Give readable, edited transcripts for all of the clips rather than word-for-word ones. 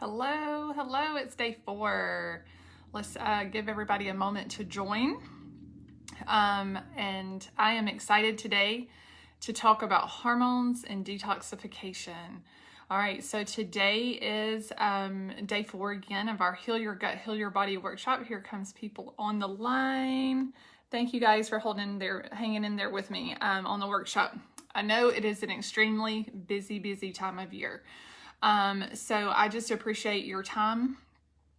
Hello, it's day 4. Let's give everybody a moment to join. And I am excited today to talk about hormones and detoxification. All right, so today is day 4 again of our Heal Your Gut, Heal Your Body workshop. Here comes people on the line. Thank you guys for hanging in there with me on the workshop. I know it is an extremely busy time of year. So I just appreciate your time.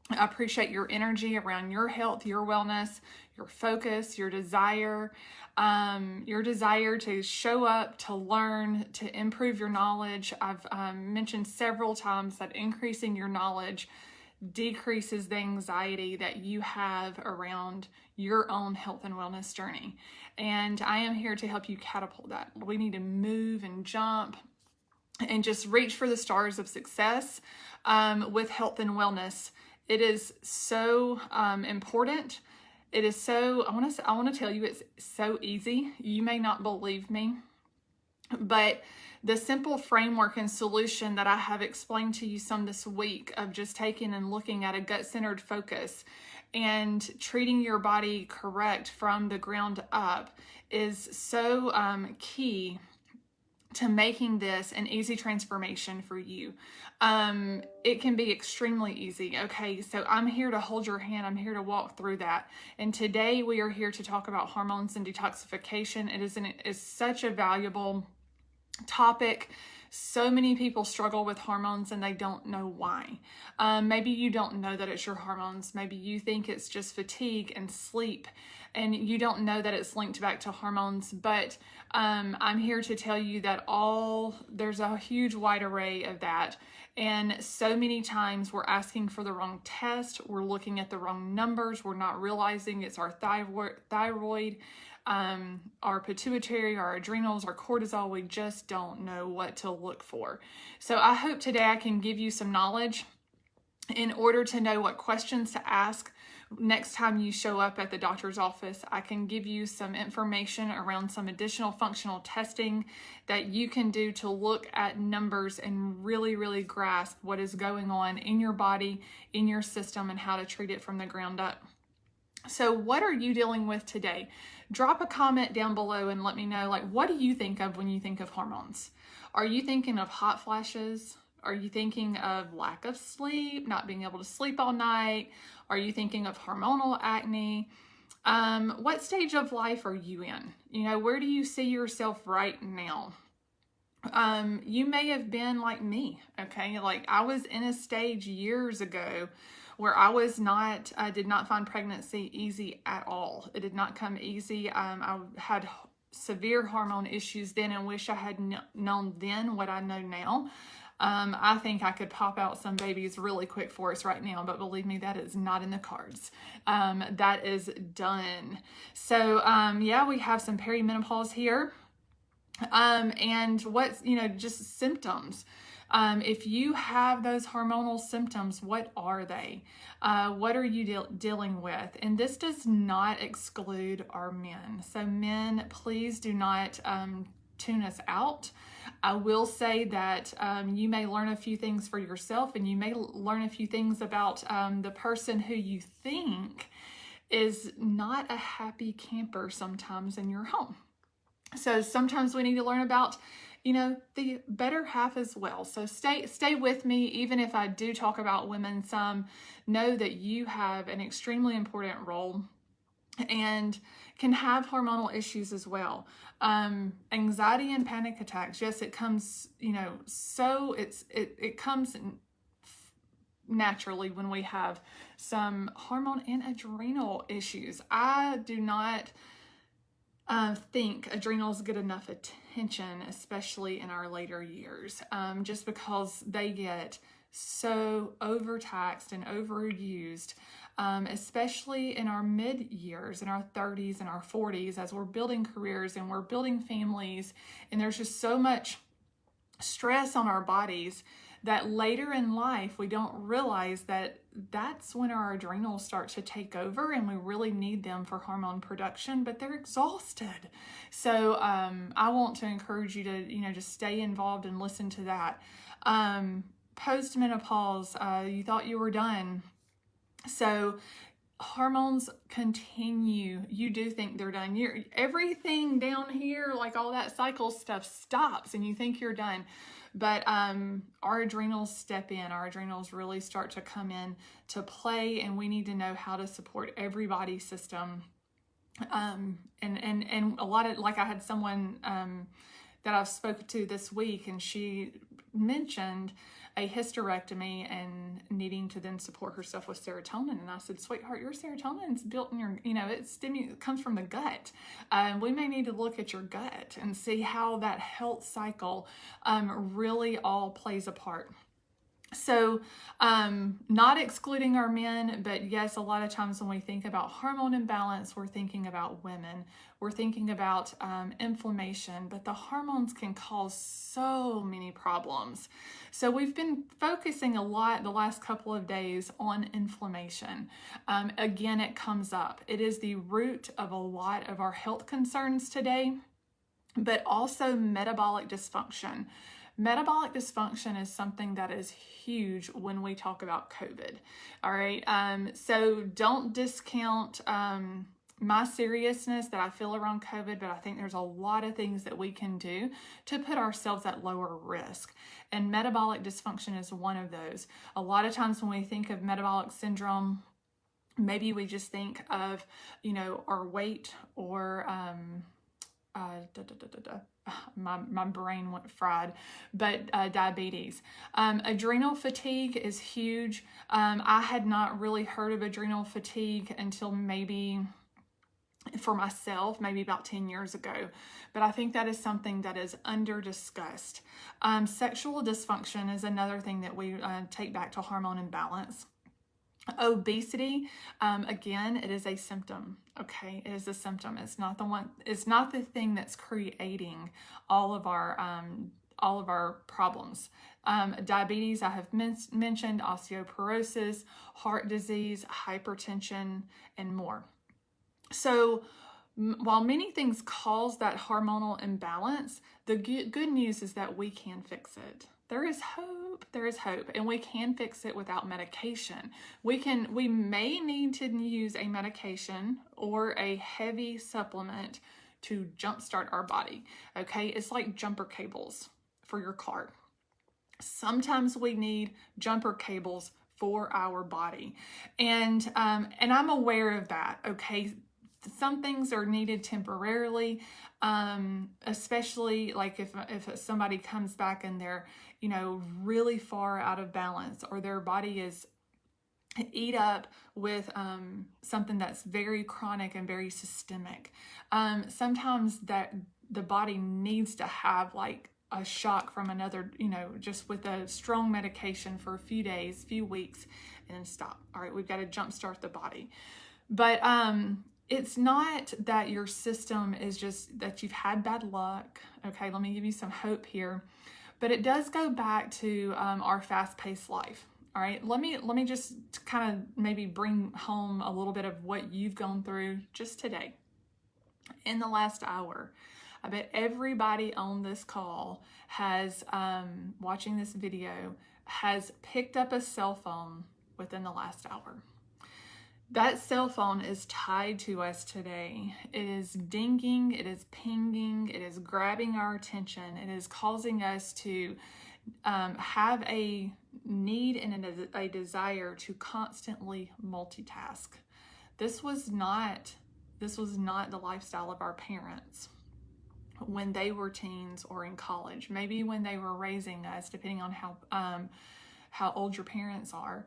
I appreciate your energy around your health, your wellness, your focus, your desire to show up, to learn, to improve your knowledge. I've mentioned several times that increasing your knowledge decreases the anxiety that you have around your own health and wellness journey. And I am here to help you catapult that. We need to move and jump and just reach for the stars of success with health and wellness. It is so important. It is so, I want to tell you, it's so easy. You may not believe me, but the simple framework and solution that I have explained to you some this week of just taking and looking at a gut-centered focus and treating your body correct from the ground up is so key to making this an easy transformation for you. It can be extremely easy. Okay, so I'm here to hold your hand. I'm here to walk through that. And today we are here to talk about hormones and detoxification. It is such a valuable topic. So many people struggle with hormones and they don't know why. Maybe you don't know that it's your hormones. Maybe you think it's just fatigue and sleep, and you don't know that it's linked back to hormones. But I'm here to tell you that there's a huge wide array of that. And so many times we're asking for the wrong test. We're looking at the wrong numbers. We're not realizing it's our thyroid, our pituitary, our adrenals, our cortisol. We just don't know what to look for. So I hope today I can give you some knowledge in order to know what questions to ask next time you show up at the doctor's office. I can give you some information around some additional functional testing that you can do to look at numbers and really grasp what is going on in your body, in your system, and how to treat it from the ground up. So what are you dealing with today? Drop a comment down below and let me know, what do you think of when you think of hormones? Are you thinking of hot flashes? Are you thinking of lack of sleep, not being able to sleep all night? Are you thinking of hormonal acne? What stage of life are you in? Where do you see yourself right now? You may have been like me, okay? I was in a stage years ago where I did not find pregnancy easy at all. It did not come easy. I had severe hormone issues then and wish I had known then what I know now. I think I could pop out some babies really quick for us right now, but believe me, that is not in the cards. That is done. So, we have some perimenopause here. And what's, just symptoms. If you have those hormonal symptoms, what are they? What are you dealing with? And this does not exclude our men. So men, please do not tune us out. I will say that you may learn a few things for yourself, and you may learn a few things about the person who you think is not a happy camper sometimes in your home. So sometimes we need to learn about, the better half as well. So stay with me. Even if I do talk about women some, know that you have an extremely important role and can have hormonal issues as well. Anxiety and panic attacks. Yes, it comes, it comes naturally when we have some hormone and adrenal issues. I do not think adrenals get enough attention, especially in our later years, just because they get so overtaxed and overused, especially in our mid years, in our 30s and our 40s, as we're building careers and we're building families, and there's just so much stress on our bodies that later in life we don't realize that that's when our adrenals start to take over and we really need them for hormone production, but they're exhausted. So I want to encourage you to just stay involved and listen to that. post-menopause, you thought you were done. So hormones continue. You do think they're done. Everything down here, like all that cycle stuff, stops and you think you're done. But our adrenals step in. Our adrenals really start to come in to play, and we need to know how to support every body system. And a lot of, like, I had someone that I've spoken to this week, and she mentioned a hysterectomy and needing to then support herself with serotonin. And I said, sweetheart, your serotonin is built in your, it comes from the gut. We may need to look at your gut and see how that health cycle really all plays a part. So, not excluding our men, but yes, a lot of times when we think about hormone imbalance, we're thinking about women. We're thinking about inflammation, but the hormones can cause so many problems. So we've been focusing a lot the last couple of days on inflammation. Again, it comes up. It is the root of a lot of our health concerns today, but also metabolic dysfunction. Metabolic dysfunction is something that is huge when we talk about COVID. All right. So don't discount my seriousness that I feel around COVID, but I think there's a lot of things that we can do to put ourselves at lower risk. And metabolic dysfunction is one of those. A lot of times when we think of metabolic syndrome, maybe we just think of, our weight or, my brain went fried, but diabetes. Adrenal fatigue is huge. I had not really heard of adrenal fatigue until maybe for myself, maybe about 10 years ago. But I think that is something that is under discussed. Sexual dysfunction is another thing that we take back to hormone imbalance. Obesity, again, it is a symptom. Okay, it is a symptom. It's not the thing that's creating all of our problems. Diabetes, I have mentioned, osteoporosis, heart disease, hypertension, and more. So while many things cause that hormonal imbalance, the good news is that we can fix it. There is hope. There is hope, and we can fix it without medication. We may need to use a medication or a heavy supplement to jumpstart our body. Okay, it's like jumper cables for your car. Sometimes we need jumper cables for our body, and I'm aware of that. Okay. Some things are needed temporarily, especially like if somebody comes back and they're, really far out of balance, or their body is eat up with something that's very chronic and very systemic. Sometimes that the body needs to have like a shock from another, just with a strong medication for a few days, few weeks, and then stop. All right, we've got to jumpstart the body. But it's not that your system is just that you've had bad luck. Okay, let me give you some hope here. But it does go back to our fast-paced life. All right, let me just kind of maybe bring home a little bit of what you've gone through just today. In the last hour, I bet everybody on this call has, watching this video, has picked up a cell phone within the last hour. That cell phone is tied to us today. It is dinging, it is pinging, it is grabbing our attention. It is causing us to have a need and a desire to constantly multitask. This was not the lifestyle of our parents when they were teens or in college. Maybe when they were raising us, depending on how old your parents are.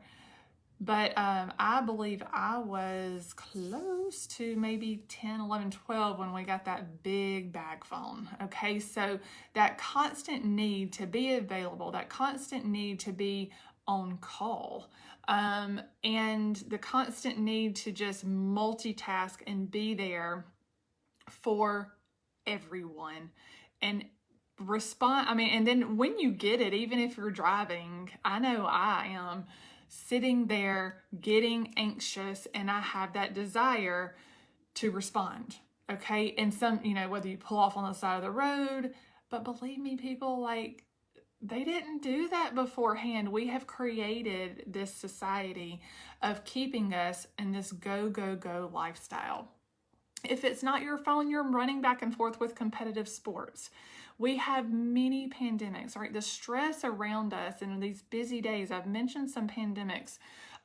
But I believe I was close to maybe 10, 11, 12 when we got that big bag phone. Okay, so that constant need to be available, that constant need to be on call, and the constant need to just multitask and be there for everyone and respond. And then when you get it, even if you're driving, I know I am sitting there getting anxious, and I have that desire to respond. Okay. And whether you pull off on the side of the road, but believe me, people, like, They didn't do that beforehand. We have created this society of keeping us in this go, go, go lifestyle. If it's not your phone, you're running back and forth with competitive sports. We have many pandemics, right? The stress around us in these busy days. I've mentioned some pandemics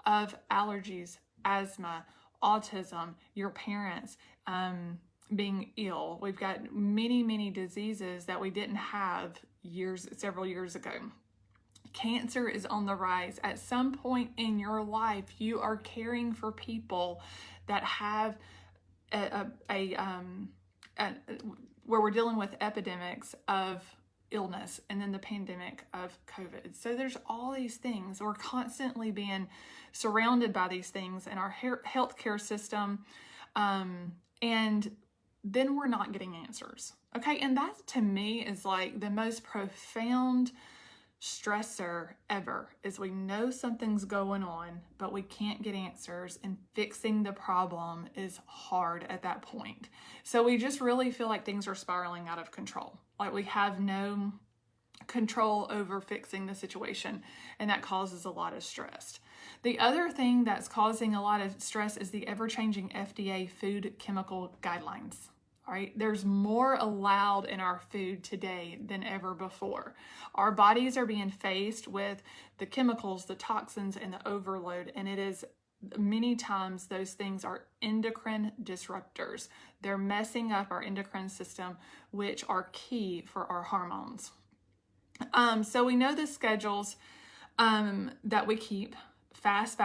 of allergies, asthma, autism, your parents being ill. We've got many, many diseases that we didn't have several years ago. Cancer is on the rise. At some point in your life, you are caring for people that have where we're dealing with epidemics of illness and then the pandemic of COVID. So there's all these things. We're constantly being surrounded by these things in our healthcare system. And then we're not getting answers. Okay. And that to me is like the most profound stressor ever, is we know something's going on, but we can't get answers, and fixing the problem is hard at that point. So we just really feel like things are spiraling out of control. Like we have no control over fixing the situation, and that causes a lot of stress. The other thing that's causing a lot of stress is the ever-changing FDA food chemical guidelines. All right, there's more allowed in our food today than ever before. Our bodies are being faced with the chemicals, the toxins, and the overload, and it is many times those things are endocrine disruptors. They're messing up our endocrine system, which are key for our hormones. So we know the schedules that we keep, fast,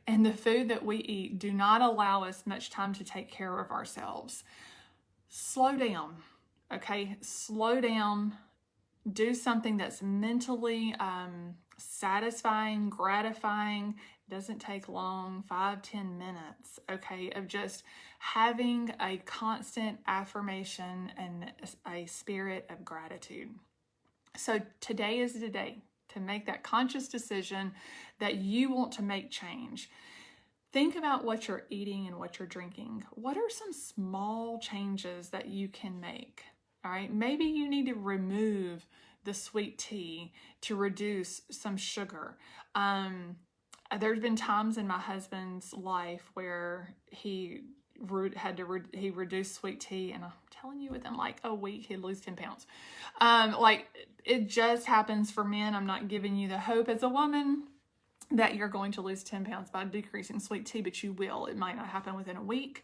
and the food that we eat do not allow us much time to take care of ourselves. Slow down, okay? Slow down. Do something that's mentally satisfying, gratifying. It doesn't take long, 5-10 minutes, okay, of just having a constant affirmation and a spirit of gratitude. So today is the day to make that conscious decision that you want to make change. Think about what you're eating and what you're drinking. What are some small changes that you can make? All right, maybe you need to remove the sweet tea to reduce some sugar. There's been times in my husband's life where he reduced sweet tea, and I'm telling you, within like a week he'd lose 10 pounds. Like it just happens for men. I'm not giving you the hope as a woman that you're going to lose 10 pounds by decreasing sweet tea, but you will. It might not happen within a week.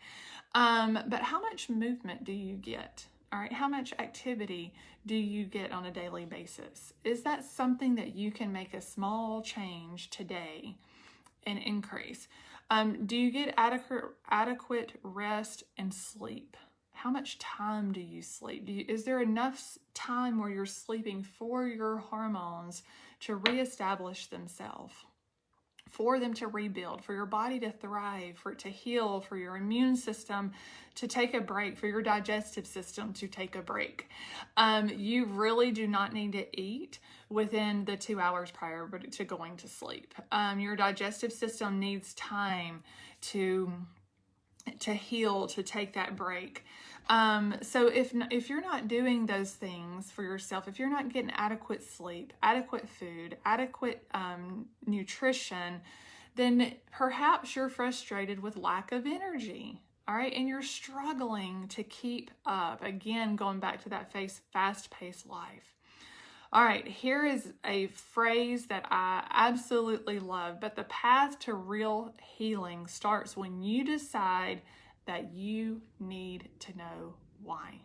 But how much movement do you get? All right, how much activity do you get on a daily basis? Is that something that you can make a small change today and increase? Do you get adequate rest and sleep? How much time do you sleep? Is there enough time where you're sleeping for your hormones to reestablish themselves, for them to rebuild, for your body to thrive, for it to heal, for your immune system to take a break, for your digestive system to take a break? You really do not need to eat within the 2 hours prior to going to sleep. Your digestive system needs time to heal, to take that break. So if you're not doing those things for yourself, if you're not getting adequate sleep, adequate food, adequate nutrition, then perhaps you're frustrated with lack of energy. All right, and you're struggling to keep up. Again, going back to that fast-paced life. All right, here is a phrase that I absolutely love, but the path to real healing starts when you decide that you need to know why.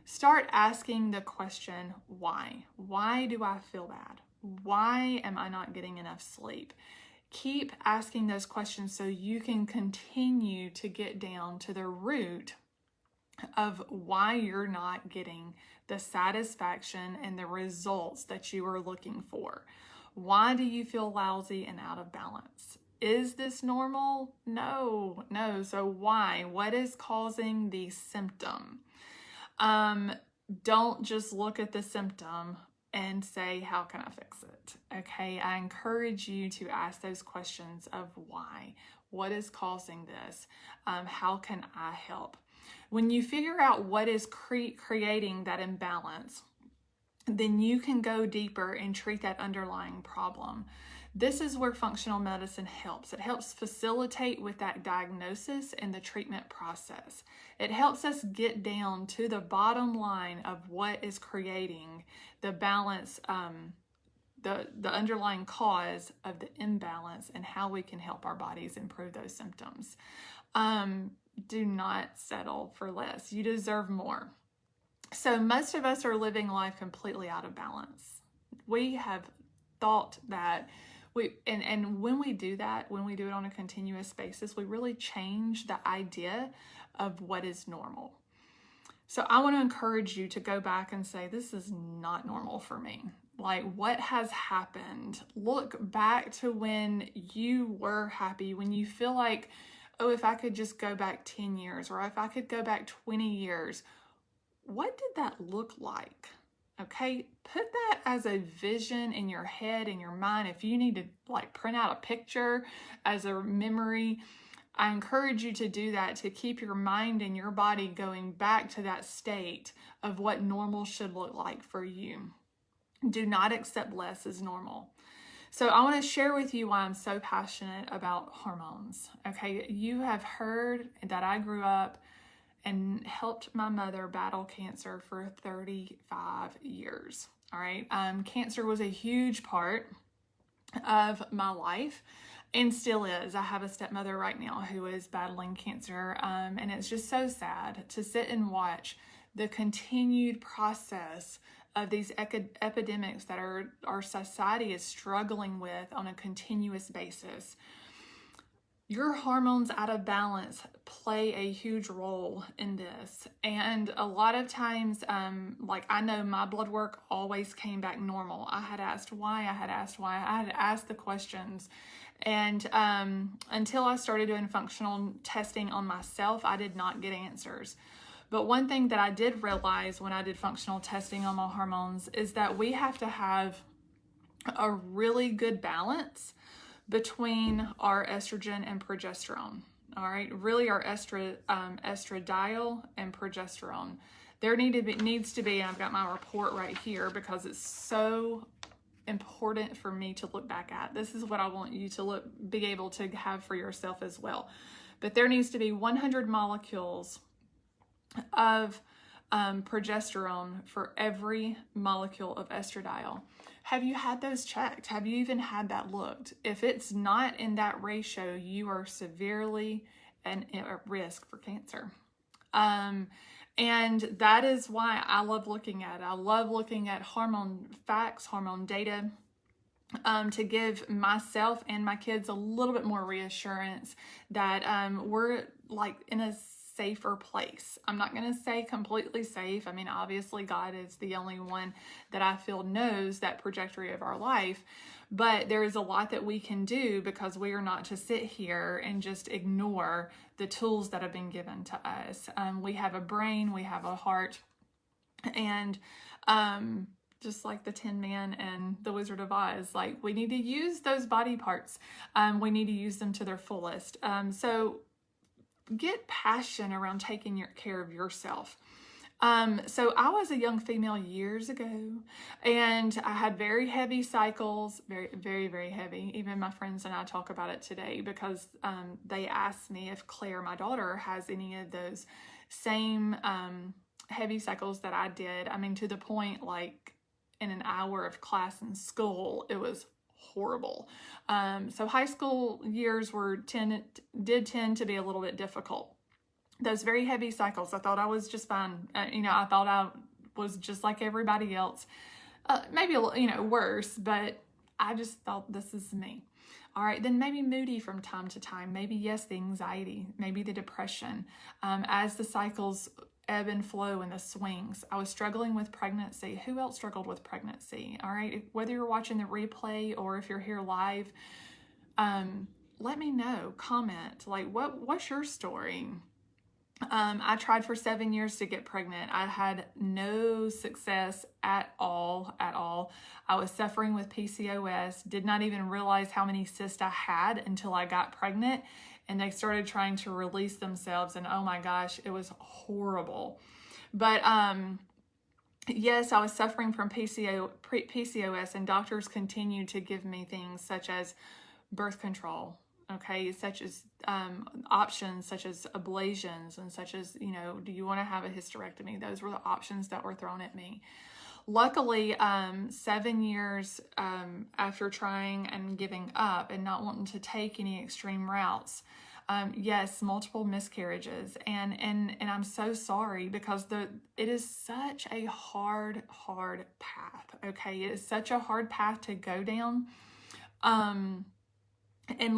Start asking the question, why? Why do I feel bad? Why am I not getting enough sleep? Keep asking those questions so you can continue to get down to the root of why you're not getting the satisfaction and the results that you are looking for. Why do you feel lousy and out of balance? Is this normal? No. So why? What is causing the symptom? Don't just look at the symptom and say, how can I fix it? Okay, I encourage you to ask those questions of why. What is causing this? How can I help? When you figure out what is creating that imbalance, then you can go deeper and treat that underlying problem. This is where functional medicine helps. It helps facilitate with that diagnosis and the treatment process. It helps us get down to the bottom line of what is creating the balance, the underlying cause of the imbalance, and how we can help our bodies improve those symptoms. Do not settle for less. You deserve more. So most of us are living life completely out of balance. We have thought that and when we do that, when we do it on a continuous basis, we really change the idea of what is normal. So I want to encourage you to go back and say, this is not normal for me. Like, what has happened? Look back to when you were happy, when you feel like, oh, if I could just go back 10 years, or if I could go back 20 years, what did that look like? Okay, put that as a vision in your head, in your mind. If you need to like print out a picture as a memory, I encourage you to do that, to keep your mind and your body going back to that state of what normal should look like for you. Do not accept less as normal. So I want to share with you why I'm so passionate about hormones. Okay, you have heard that I grew up and helped my mother battle cancer for 35 years. All right. Cancer was a huge part of my life and still is. I have a stepmother right now who is battling cancer. And it's just so sad to sit and watch the continued process of these epidemics that our society is struggling with on a continuous basis. Your hormones out of balance play a huge role in this. And a lot of times, like I know my blood work always came back normal. I had asked why, I had asked the questions. And until I started doing functional testing on myself, I did not get answers. But one thing that I did realize when I did functional testing on my hormones is that we have to have a really good balance between our estrogen and progesterone. All right, really our estradiol and progesterone. There needs to be, and I've got my report right here because it's so important for me to look back at. This is what I want you to be able to have for yourself as well. But there needs to be 100 molecules of progesterone for every molecule of estradiol. Have you had those checked? Have you even had that looked? If it's not in that ratio, you are severely at risk for cancer. And that is why I love looking at it. I love looking at hormone facts, hormone data, to give myself and my kids a little bit more reassurance that we're like in a safer place. I'm not going to say completely safe. I mean, obviously God is the only one that I feel knows that trajectory of our life, but there is a lot that we can do because we are not to sit here and just ignore the tools that have been given to us. We have a brain, we have a heart, and just like the Tin Man and the Wizard of Oz, like we need to use those body parts. We need to use them to their fullest. So get passion around taking care of yourself. So I was a young female years ago, and I had very heavy cycles, very, very, very heavy. Even my friends and I talk about it today because they asked me if Claire, my daughter, has any of those same heavy cycles that I did. I mean, to the point like in an hour of class in school, it was horrible. So high school years did tend to be a little bit difficult. Those very heavy cycles, I thought I was just fine. I thought I was just like everybody else. Maybe a little, worse, but I just thought this is me. All right, then maybe moody from time to time. Maybe, yes, the anxiety, maybe the depression. As the cycles ebb and flow and the swings. I was struggling with pregnancy. Who else struggled with pregnancy? All right, whether you're watching the replay or if you're here live, let me know, comment, like what's your story? I tried for 7 years to get pregnant. I had no success at all. I was suffering with PCOS, did not even realize how many cysts I had until I got pregnant, and they started trying to release themselves, and oh my gosh, it was horrible. But yes, I was suffering from PCOS, and doctors continued to give me things such as birth control, okay, such as options such as ablations, and such as, you know, do you want to have a hysterectomy? Those were the options that were thrown at me. Luckily, 7 years after trying and giving up and not wanting to take any extreme routes, yes, multiple miscarriages, and I'm so sorry, because it is such a hard path. Okay, it is such a hard path to go down. And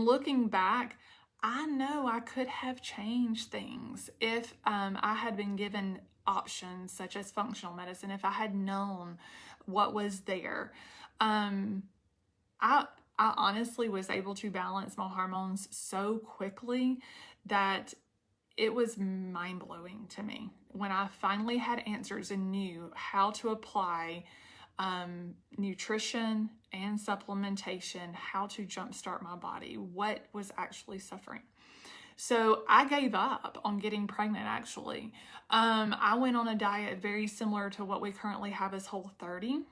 looking back, I know I could have changed things if I had been given options such as functional medicine, if I had known what was there. I honestly was able to balance my hormones so quickly that it was mind-blowing to me when I finally had answers and knew how to apply nutrition and supplementation, how to jumpstart my body, what was actually suffering. So I gave up on getting pregnant, actually. I went on a diet very similar to what we currently have as Whole30.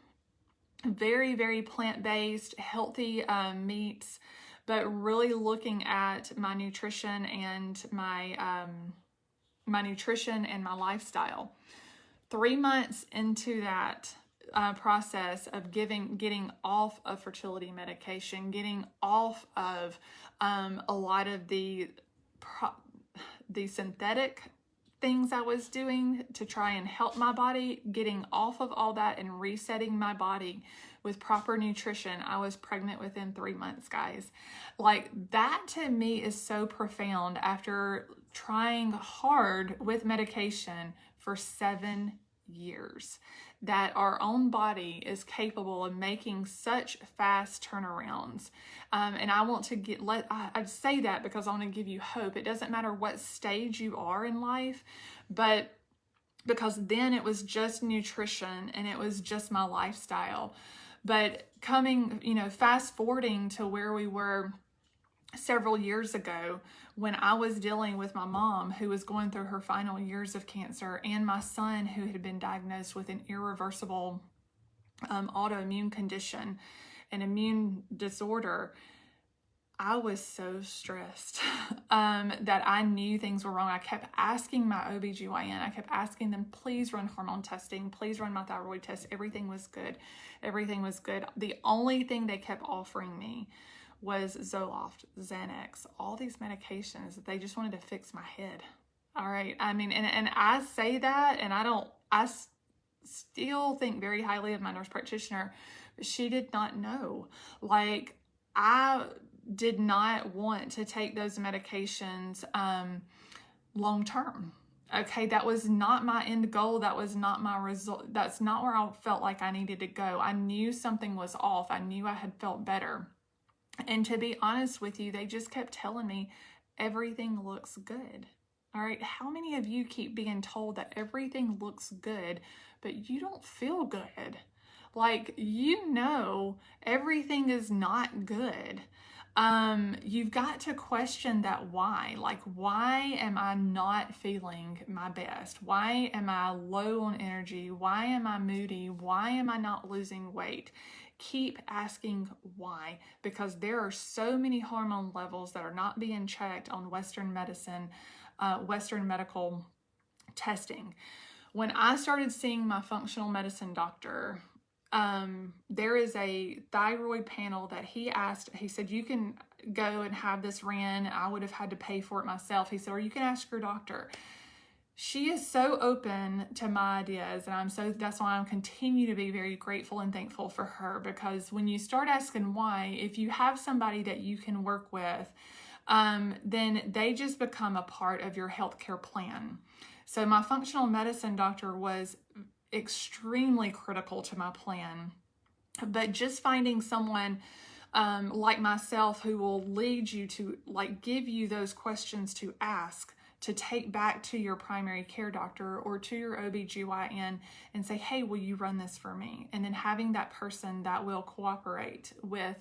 Very plant-based, healthy meats, but really looking at my nutrition and my nutrition and my lifestyle. 3 months into that process of getting off of fertility medication, getting off of a lot of the synthetic things I was doing to try and help my body, getting off of all that and resetting my body with proper nutrition, I was pregnant within 3 months, guys. Like, that to me is so profound after trying hard with medication for 7 years, that our own body is capable of making such fast turnarounds. And I want to I say that because I want to give you hope. It doesn't matter what stage you are in life, but because then it was just nutrition and it was just my lifestyle. But coming, fast forwarding to where we were several years ago, when I was dealing with my mom, who was going through her final years of cancer, and my son, who had been diagnosed with an irreversible autoimmune condition, an immune disorder, I was so stressed that I knew things were wrong. I kept asking my OBGYN, I kept asking them, please run hormone testing, please run my thyroid test. Everything was good. Everything was good. The only thing they kept offering me was Zoloft, Xanax, all these medications that they just wanted to fix my head. All right. I mean, and I say that, and I still think very highly of my nurse practitioner, but she did not know. Like, I did not want to take those medications long term. Okay, that was not my end goal. That was not my result. That's not where I felt like I needed to go. I knew something was off. I knew I had felt better. And to be honest with you, they just kept telling me everything looks good. All right, how many of you keep being told that everything looks good, but you don't feel good? Like, everything is not good. You've got to question that why. Like, why am I not feeling my best? Why am I low on energy? Why am I moody? Why am I not losing weight? Keep asking why, because there are so many hormone levels that are not being checked on Western medicine, Western medical testing. When I started seeing my functional medicine doctor, there is a thyroid panel that he said, you can go and have this ran. I would have had to pay for it myself. He said, or you can ask your doctor. She is so open to my ideas, and that's why I continue to be very grateful and thankful for her, because when you start asking why, if you have somebody that you can work with, then they just become a part of your healthcare plan. So my functional medicine doctor was extremely critical to my plan, but just finding someone like myself who will lead you to, like, give you those questions to ask, to take back to your primary care doctor or to your OBGYN and say, hey, will you run this for me? And then having that person that will cooperate with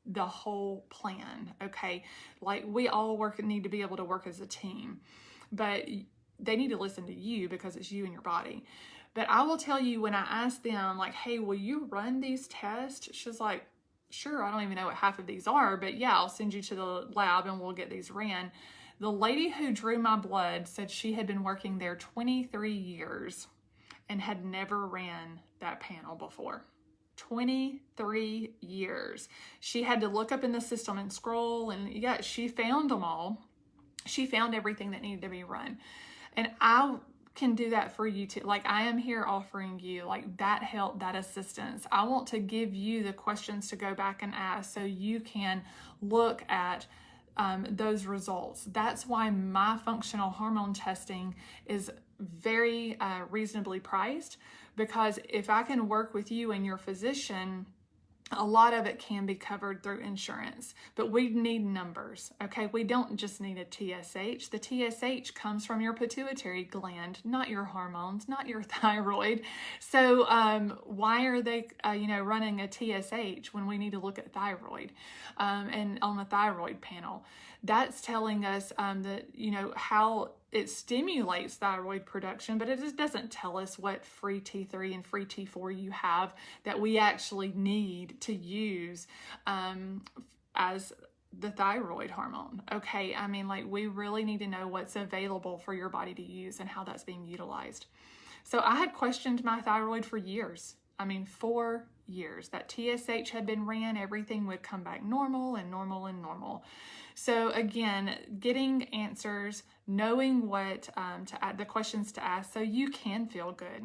the whole plan, okay? Like, we all need to be able to work as a team, but they need to listen to you because it's you and your body. But I will tell you, when I asked them, like, hey, will you run these tests? She's like, sure, I don't even know what half of these are, but yeah, I'll send you to the lab and we'll get these ran. The lady who drew my blood said she had been working there 23 years and had never ran that panel before. 23 years. She had to look up in the system and scroll, and yeah, she found them all. She found everything that needed to be run. And I can do that for you too. Like, I am here offering you like that help, that assistance. I want to give you the questions to go back and ask so you can look at those results. That's why my functional hormone testing is very reasonably priced, because if I can work with you and your physician, a lot of it can be covered through insurance, but we need numbers, okay? We don't just need a TSH. The TSH comes from your pituitary gland, not your hormones, not your thyroid. So why are they, running a TSH when we need to look at thyroid and on a thyroid panel? That's telling us that, how it stimulates thyroid production, but it just doesn't tell us what free T3 and free T4 you have that we actually need to use as the thyroid hormone. Okay, I mean, like, we really need to know what's available for your body to use and how that's being utilized. So I had questioned my thyroid for years. 4 years. That TSH had been ran, everything would come back normal and normal and normal. So again, getting answers, knowing what the questions to ask so you can feel good.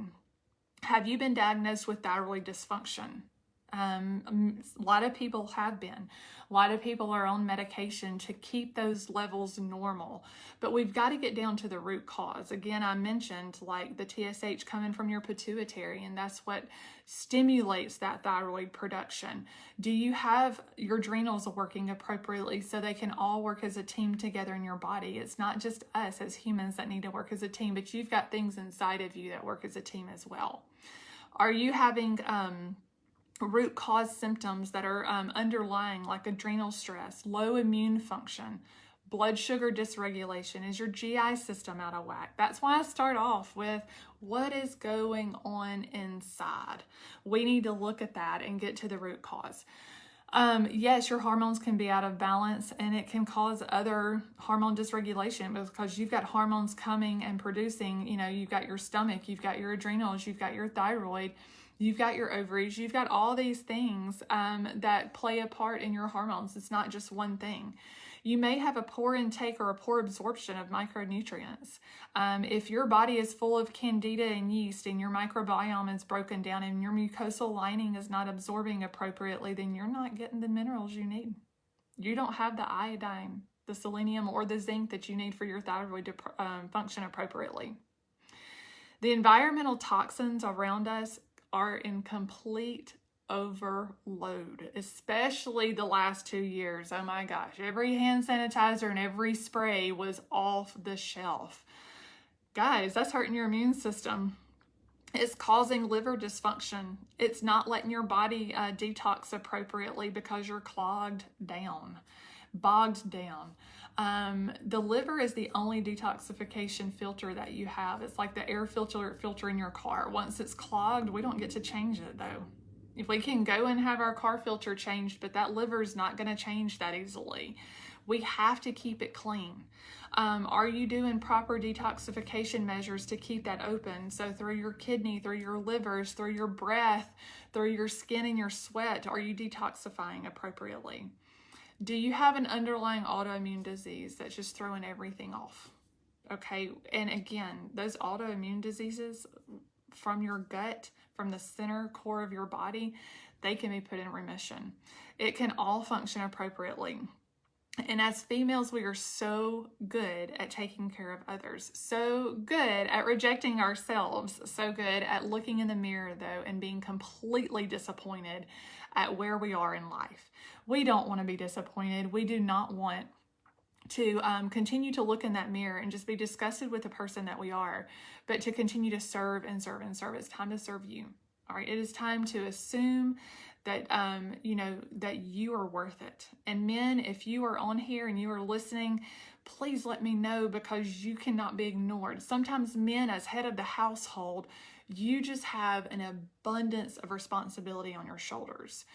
Have you been diagnosed with thyroid dysfunction? A lot of people have been. A lot of people are on medication to keep those levels normal, but we've got to get down to the root cause. Again, I mentioned like the TSH coming from your pituitary, and that's what stimulates that thyroid production. Do you have your adrenals working appropriately so they can all work as a team together in your body? It's not just us as humans that need to work as a team, but you've got things inside of you that work as a team as well. Are you having root cause symptoms that are underlying, like adrenal stress, low immune function, blood sugar dysregulation? Is your GI system out of whack? That's why I start off with what is going on inside. We need to look at that and get to the root cause. Yes, your hormones can be out of balance, and it can cause other hormone dysregulation because you've got hormones coming and producing, you've got your stomach, you've got your adrenals, you've got your thyroid, you've got your ovaries, you've got all these things that play a part in your hormones. It's not just one thing. You may have a poor intake or a poor absorption of micronutrients. If your body is full of candida and yeast and your microbiome is broken down and your mucosal lining is not absorbing appropriately, then you're not getting the minerals you need. You don't have the iodine, the selenium, or the zinc that you need for your thyroid to function appropriately. The environmental toxins around us are in complete overload, especially the last 2 years. Oh my gosh, every hand sanitizer and every spray was off the shelf. Guys, that's hurting your immune system. It's causing liver dysfunction. It's not letting your body detox appropriately because you're bogged down. The liver is the only detoxification filter that you have. It's like the air filter in your car. Once it's clogged, we don't get to change it though. If we can go and have our car filter changed, but that liver is not going to change that easily. We have to keep it clean. Are you doing proper detoxification measures to keep that open? So through your kidney, through your livers, through your breath, through your skin and your sweat, are you detoxifying appropriately? Do you have an underlying autoimmune disease that's just throwing everything off? Okay, and again, those autoimmune diseases from your gut, from the center core of your body, they can be put in remission. It can all function appropriately. And as females, we are so good at taking care of others, so good at rejecting ourselves, so good at looking in the mirror, though, and being completely disappointed at where we are in life. We don't want to be disappointed. We do not want to continue to look in that mirror and just be disgusted with the person that we are, but to continue to serve and serve and serve. It's time to serve you. All right. It is time to assume that, that you are worth it. And men, if you are on here and you are listening, please let me know, because you cannot be ignored. Sometimes men, as head of the household, You just have an abundance of responsibility on your shoulders.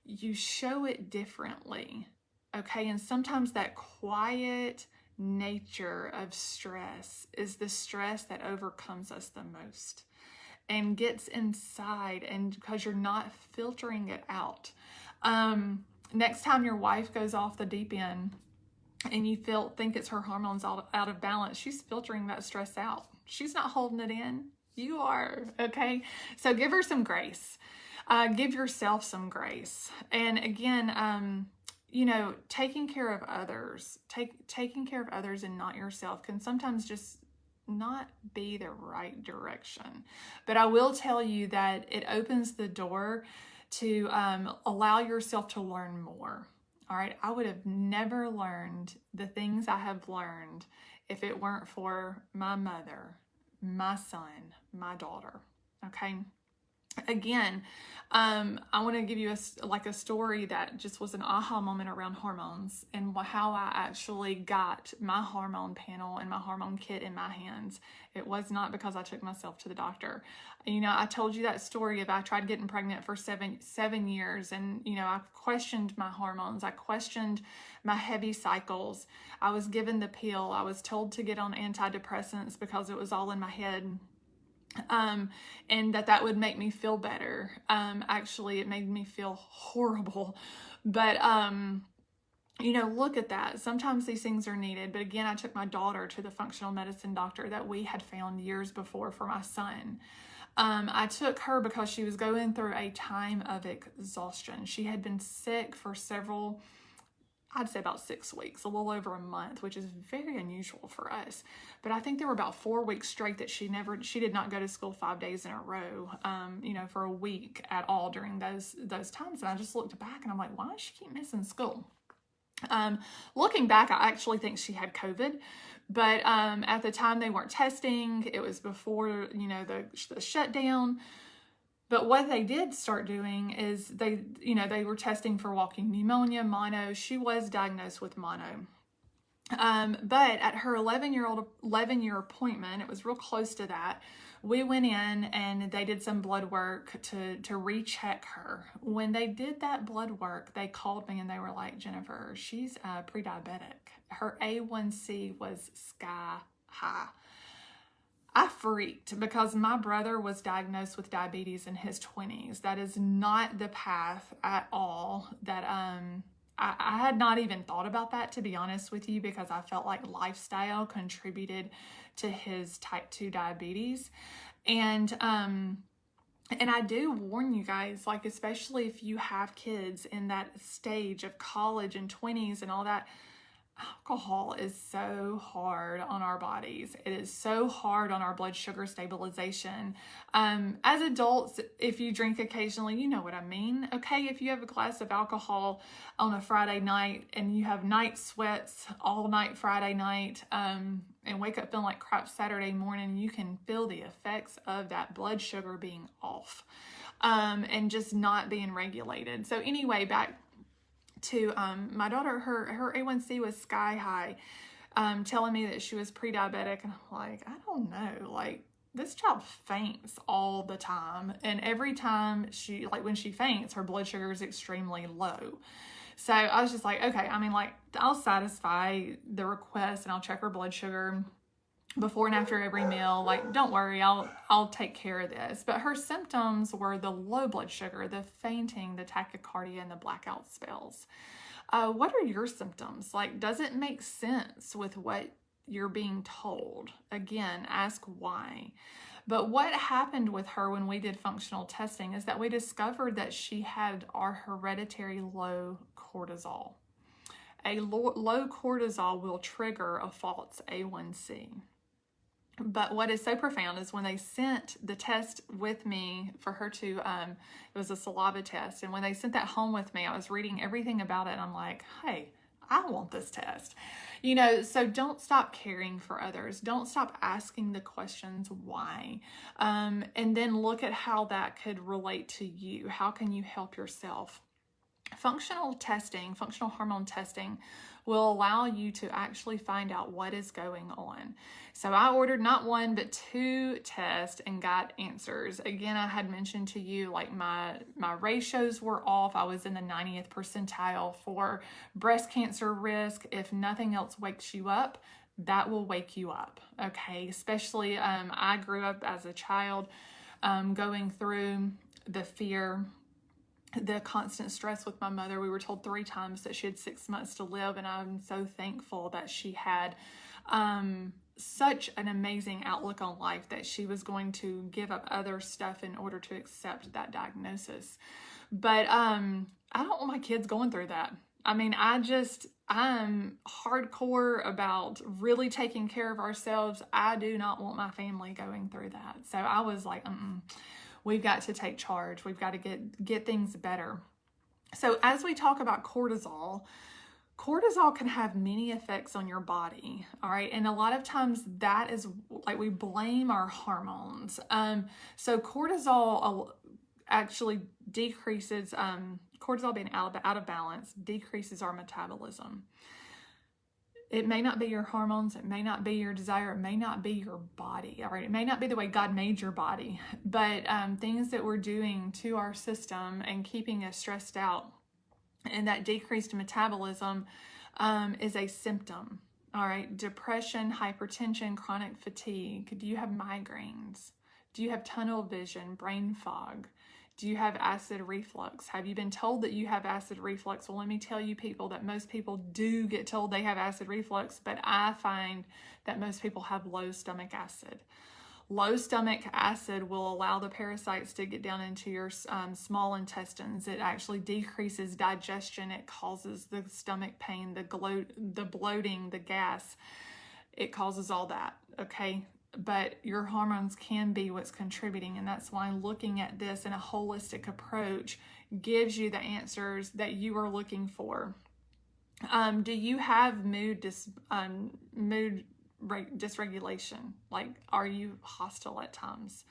You show it differently, okay? And sometimes that quiet nature of stress is the stress that overcomes us the most and gets inside, and because you're not filtering it out. Next time your wife goes off the deep end and you think it's her hormones out of balance, she's filtering that stress out. She's not holding it in. You are, okay? So give her some grace. Give yourself some grace. And again, you know, taking care of others, taking care of others and not yourself can sometimes just not be the right direction. But I will tell you that it opens the door to allow yourself to learn more. All right, I would have never learned the things I have learned if it weren't for my mother, my son, my daughter. Okay. Again, I want to give you a story that just was an aha moment around hormones and how I actually got my hormone panel and my hormone kit in my hands. It was not because I took myself to the doctor. You know, I told you that story of I tried getting pregnant for seven years, and you know, I questioned my hormones. I questioned my heavy cycles. I was given the pill. I was told to get on antidepressants because it was all in my head. And that would make me feel better. Actually, it made me feel horrible. But, you know, look at that. Sometimes these things are needed. But again, I took my daughter to the functional medicine doctor that we had found years before for my son. I took her because she was going through a time of exhaustion. She had been sick for I'd say about 6 weeks, a little over a month, which is very unusual for us. But I think there were about 4 weeks straight that she did not go to school 5 days in a row, you know, for a week at all during those times. And I just looked back and I'm like, why does she keep missing school? Looking back, I actually think she had COVID, but at the time they weren't testing. It was before, you know, the shutdown. But what they did start doing is they were testing for walking pneumonia, mono. She was diagnosed with mono. But at her 11-year appointment, it was real close to that, we went in and they did some blood work to recheck her. When they did that blood work, they called me and they were like, Jennifer, she's pre-diabetic. Her A1C was sky high. I freaked because my brother was diagnosed with diabetes in his 20s. That is not the path at all that I had not even thought about that, to be honest with you, because I felt like lifestyle contributed to his type 2 diabetes. And I do warn you guys, like, especially if you have kids in that stage of college and 20s and all that, alcohol is so hard on our bodies. It is so hard on our blood sugar stabilization. As adults, if you drink occasionally, you know what I mean. Okay, if you have a glass of alcohol on a Friday night and you have night sweats all night Friday night, and wake up feeling like crap Saturday morning, you can feel the effects of that blood sugar being off, and just not being regulated. So anyway, back to my daughter, her A1C was sky high, telling me that she was pre-diabetic, and I'm like, I don't know, like, this child faints all the time, and every time when she faints, her blood sugar is extremely low. So I was just like, okay, I mean, like, I'll satisfy the request and I'll check her blood sugar before and after every meal. Like, don't worry, I'll take care of this. But her symptoms were the low blood sugar, the fainting, the tachycardia, and the blackout spells. What are your symptoms? Like, does it make sense with what you're being told? Again, ask why. But what happened with her when we did functional testing is that we discovered that she had our hereditary low cortisol. A low cortisol will trigger a false A1C. But what is so profound is when they sent the test with me for her to, it was a saliva test. And when they sent that home with me, I was reading everything about it. And I'm like, hey, I want this test. You know, so don't stop caring for others. Don't stop asking the questions why. And then look at how that could relate to you. How can you help yourself? Functional hormone testing will allow you to actually find out what is going on. So I ordered not one, but 2 tests and got answers. Again, I had mentioned to you, like my ratios were off. I was in the 90th percentile for breast cancer risk. If nothing else wakes you up, that will wake you up, okay? Especially, I grew up as a child going through the fear, the constant stress with my mother. We were told 3 times that she had 6 months to live, and I'm so thankful that she had such an amazing outlook on life that she was going to give up other stuff in order to accept that diagnosis. But I don't want my kids going through that. I mean, I'm hardcore about really taking care of ourselves. I do not want my family going through that. So I was like, we've got to take charge. We've got to get things better. So as we talk about cortisol can have many effects on your body, all right? And a lot of times that is like we blame our hormones. So cortisol actually decreases, cortisol being out of balance decreases our metabolism. It may not be your hormones, it may not be your desire, it may not be your body, all right? It may not be the way God made your body, but things that we're doing to our system and keeping us stressed out, and that decreased metabolism is a symptom, all right? Depression, hypertension, chronic fatigue. Do you have migraines? Do you have tunnel vision, brain fog? Do you have acid reflux? Have you been told that you have acid reflux? Well, let me tell you, people, that most people do get told they have acid reflux, but I find that most people have low stomach acid. Low stomach acid will allow the parasites to get down into your small intestines. It actually decreases digestion. It causes the stomach pain, the bloating, the gas. It causes all that, okay? But your hormones can be what's contributing, and that's why looking at this in a holistic approach gives you the answers that you are looking for. Do you have mood dysregulation? Like, are you hostile at times?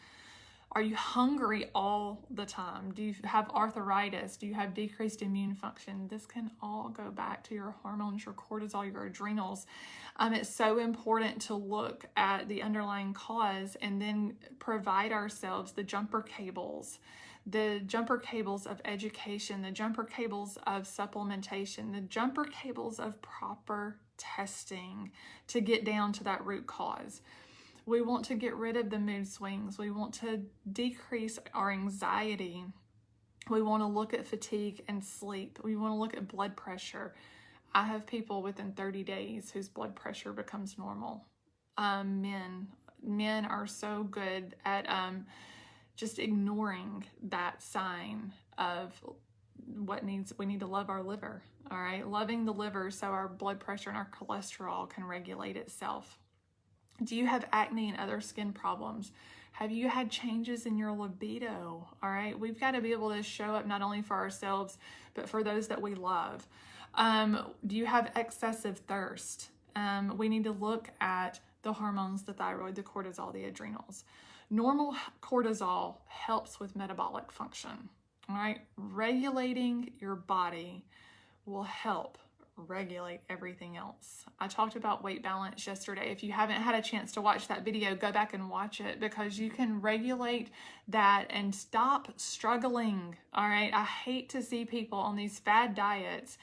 Are you hungry all the time? Do you have arthritis? Do you have decreased immune function? This can all go back to your hormones, your cortisol, your adrenals. It's so important to look at the underlying cause and then provide ourselves the jumper cables of education, the jumper cables of supplementation, the jumper cables of proper testing to get down to that root cause. We want to get rid of the mood swings. We want to decrease our anxiety. We want to look at fatigue and sleep. We want to look at blood pressure. I have people within 30 days whose blood pressure becomes normal. Men are so good at just ignoring that sign of we need to love our liver, all right? Loving the liver so our blood pressure and our cholesterol can regulate itself. Do you have acne and other skin problems? Have you had changes in your libido? All right, we've got to be able to show up not only for ourselves, but for those that we love. Do you have excessive thirst? We need to look at the hormones, the thyroid, the cortisol, the adrenals. Normal cortisol helps with metabolic function. All right, regulating your body will help regulate everything else. I talked about weight balance yesterday. If you haven't had a chance to watch that video, go back and watch it, because you can regulate that and stop struggling. All right, I hate to see people on these fad diets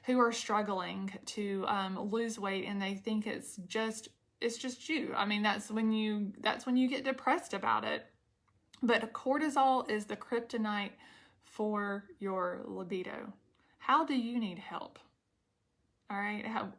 who are struggling to lose weight, and they think it's just you. I mean, that's when you get depressed about it. But cortisol is the kryptonite for your libido. How do you need help? All right, how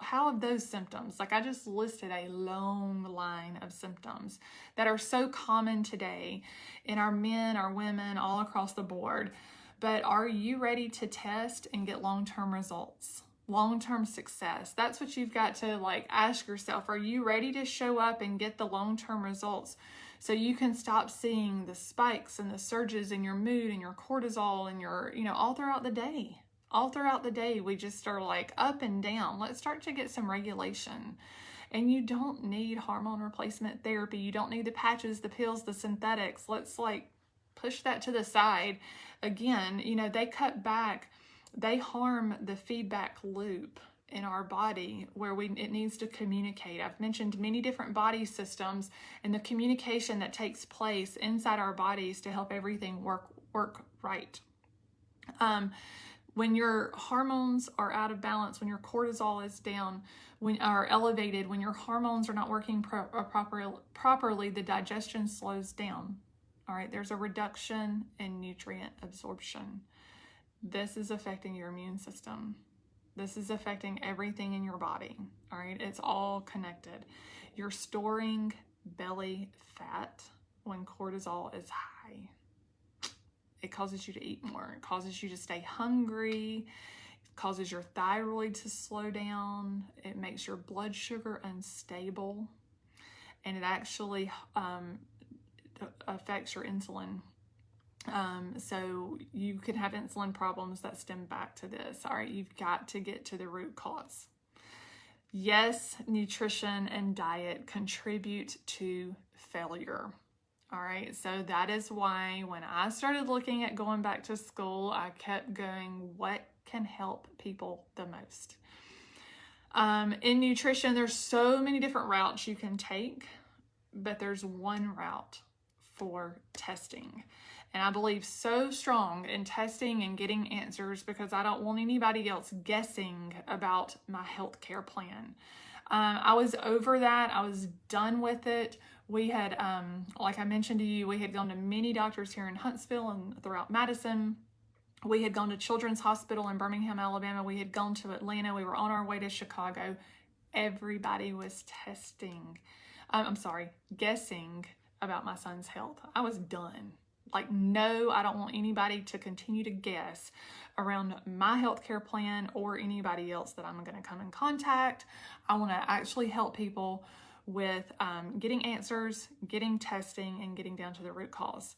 have those symptoms? Like, I just listed a long line of symptoms that are so common today in our men, our women, all across the board. But are you ready to test and get long-term results? Long-term success. That's what you've got to ask yourself. Are you ready to show up and get the long-term results so you can stop seeing the spikes and the surges in your mood and your cortisol and your, all throughout the day? All throughout the day, we just are up and down. Let's start to get some regulation. And you don't need hormone replacement therapy. You don't need the patches, the pills, the synthetics. Let's push that to the side. Again, you know, they cut back, they harm the feedback loop in our body where it needs to communicate. I've mentioned many different body systems and the communication that takes place inside our bodies to help everything work right. When your hormones are out of balance, when your cortisol is down, are elevated, when your hormones are not working properly, the digestion slows down. All right, there's a reduction in nutrient absorption. This is affecting your immune system. This is affecting everything in your body. All right, it's all connected. You're storing belly fat when cortisol is high. It causes you to eat more. It causes you to stay hungry. It causes your thyroid to slow down. It makes your blood sugar unstable. And it actually affects your insulin. So you could have insulin problems that stem back to this. All right, you've got to get to the root cause. Yes, nutrition and diet contribute to failure. All right, so that is why when I started looking at going back to school, I kept going, what can help people the most? In nutrition, there's so many different routes you can take, but there's one route for testing. And I believe so strong in testing and getting answers because I don't want anybody else guessing about my healthcare plan. I was over that. I was done with it. We had, like I mentioned to you, we had gone to many doctors here in Huntsville and throughout Madison. We had gone to Children's Hospital in Birmingham, Alabama. We had gone to Atlanta. We were on our way to Chicago. Everybody was guessing about my son's health. I was done. Like, no, I don't want anybody to continue to guess around my healthcare plan or anybody else that I'm going to come in contact. I want to actually help people with getting answers, getting testing, and getting down to the root cause.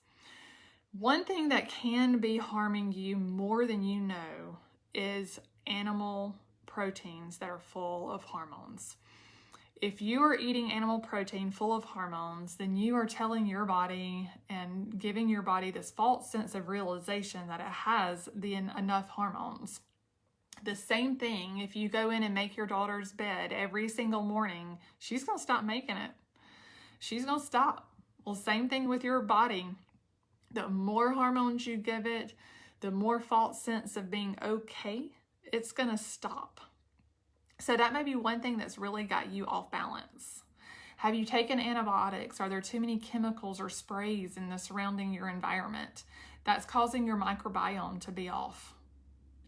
One thing that can be harming you more than you know is animal proteins that are full of hormones. If you are eating animal protein full of hormones, then you are telling your body and giving your body this false sense of realization that it has enough hormones. The same thing, if you go in and make your daughter's bed every single morning, she's going to stop making it. She's going to stop. Well, same thing with your body. The more hormones you give it, the more false sense of being okay, it's going to stop. So that may be one thing that's really got you off balance. Have you taken antibiotics? Are there too many chemicals or sprays in the surrounding your environment? That's causing your microbiome to be off.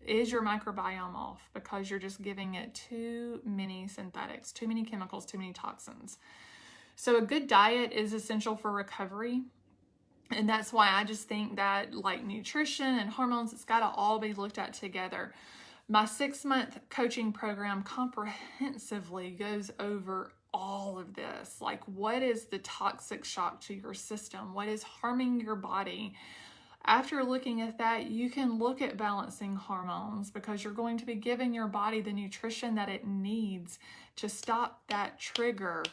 Is your microbiome off because you're just giving it too many synthetics, too many chemicals, too many toxins? So a good diet is essential for recovery. And that's why I just think that like nutrition and hormones, it's got to all be looked at together. My 6-month coaching program comprehensively goes over all of this. Like, what is the toxic shock to your system? What is harming your body? After looking at that, you can look at balancing hormones because you're going to be giving your body the nutrition that it needs to stop that trigger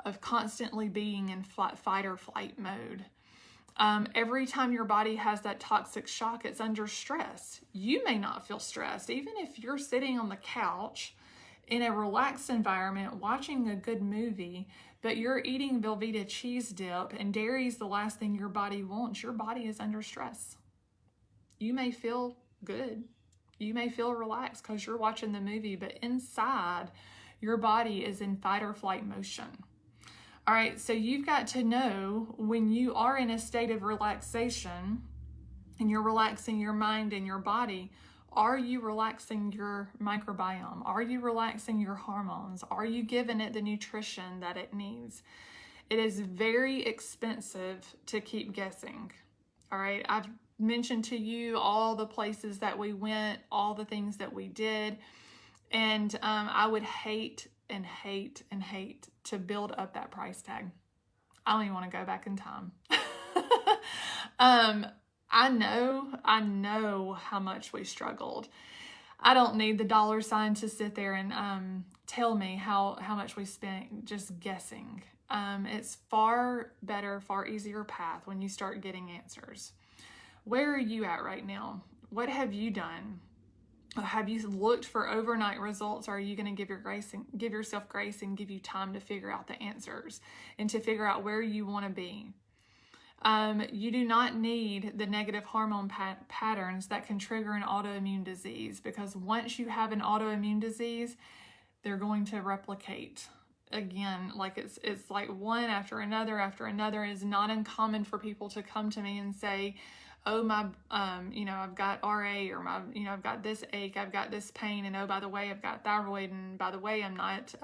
of constantly being in fight or flight mode. Every time your body has that toxic shock, it's under stress. You may not feel stressed, even if you're sitting on the couch in a relaxed environment watching a good movie, but you're eating Velveeta cheese dip and dairy is the last thing your body wants. Your body is under stress. You may feel good. You may feel relaxed because you're watching the movie, but inside, your body is in fight or flight motion. All right, so you've got to know when you are in a state of relaxation and you're relaxing your mind and your body, are you relaxing your microbiome? Are you relaxing your hormones? Are you giving it the nutrition that it needs? It is very expensive to keep guessing. All right, I've mentioned to you all the places that we went, all the things that we did, and I would hate to build up that price tag. I don't even want to go back in time. I know how much we struggled. I don't need the dollar sign to sit there and tell me how much we spent just guessing. It's far better, far easier path when you start getting answers. Where are you at right now? What have you done? Have you looked for overnight results? Or are you going to give yourself grace and give you time to figure out the answers and to figure out where you want to be? You do not need the negative hormone patterns that can trigger an autoimmune disease, because once you have an autoimmune disease, they're going to replicate again. Like it's like one after another after another. It is not uncommon for people to come to me and say, oh, my, I've got RA, or my, I've got this ache, I've got this pain, and oh, by the way, I've got thyroid, and by the way, I'm not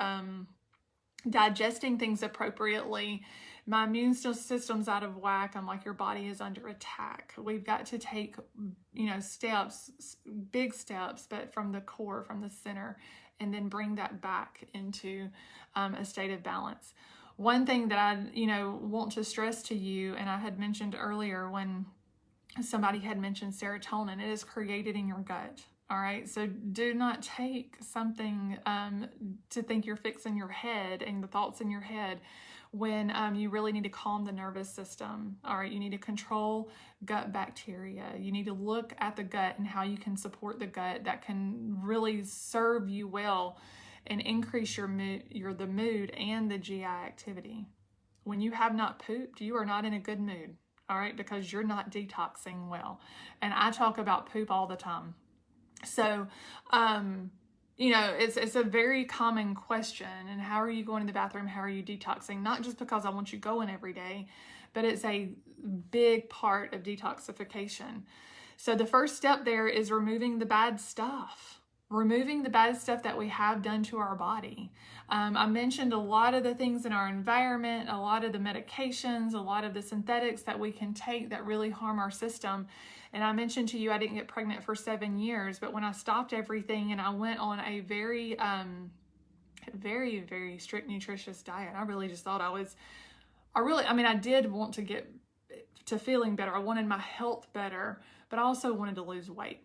digesting things appropriately. My immune system's out of whack. I'm like, your body is under attack. We've got to take, steps, big steps, but from the core, from the center, and then bring that back into a state of balance. One thing that I, want to stress to you, and I had mentioned earlier when somebody had mentioned serotonin, it is created in your gut. All right, so do not take something to think you're fixing your head and the thoughts in your head when you really need to calm the nervous system. All right, you need to control gut bacteria. You need to look at the gut and how you can support the gut that can really serve you well and increase your mood, the mood and the GI activity. When you have not pooped, you are not in a good mood. All right, because you're not detoxing well. And I talk about poop all the time. So, it's a very common question. And how are you going to the bathroom? How are you detoxing? Not just because I want you going every day, but it's a big part of detoxification. So the first step there is removing the bad stuff. Removing the bad stuff that we have done to our body. I mentioned a lot of the things in our environment, a lot of the medications, a lot of the synthetics that we can take that really harm our system. And I mentioned to you, I didn't get pregnant for 7 years, but when I stopped everything and I went on a very, very, very strict nutritious diet, I really just thought I did want to get to feeling better. I wanted my health better, but I also wanted to lose weight.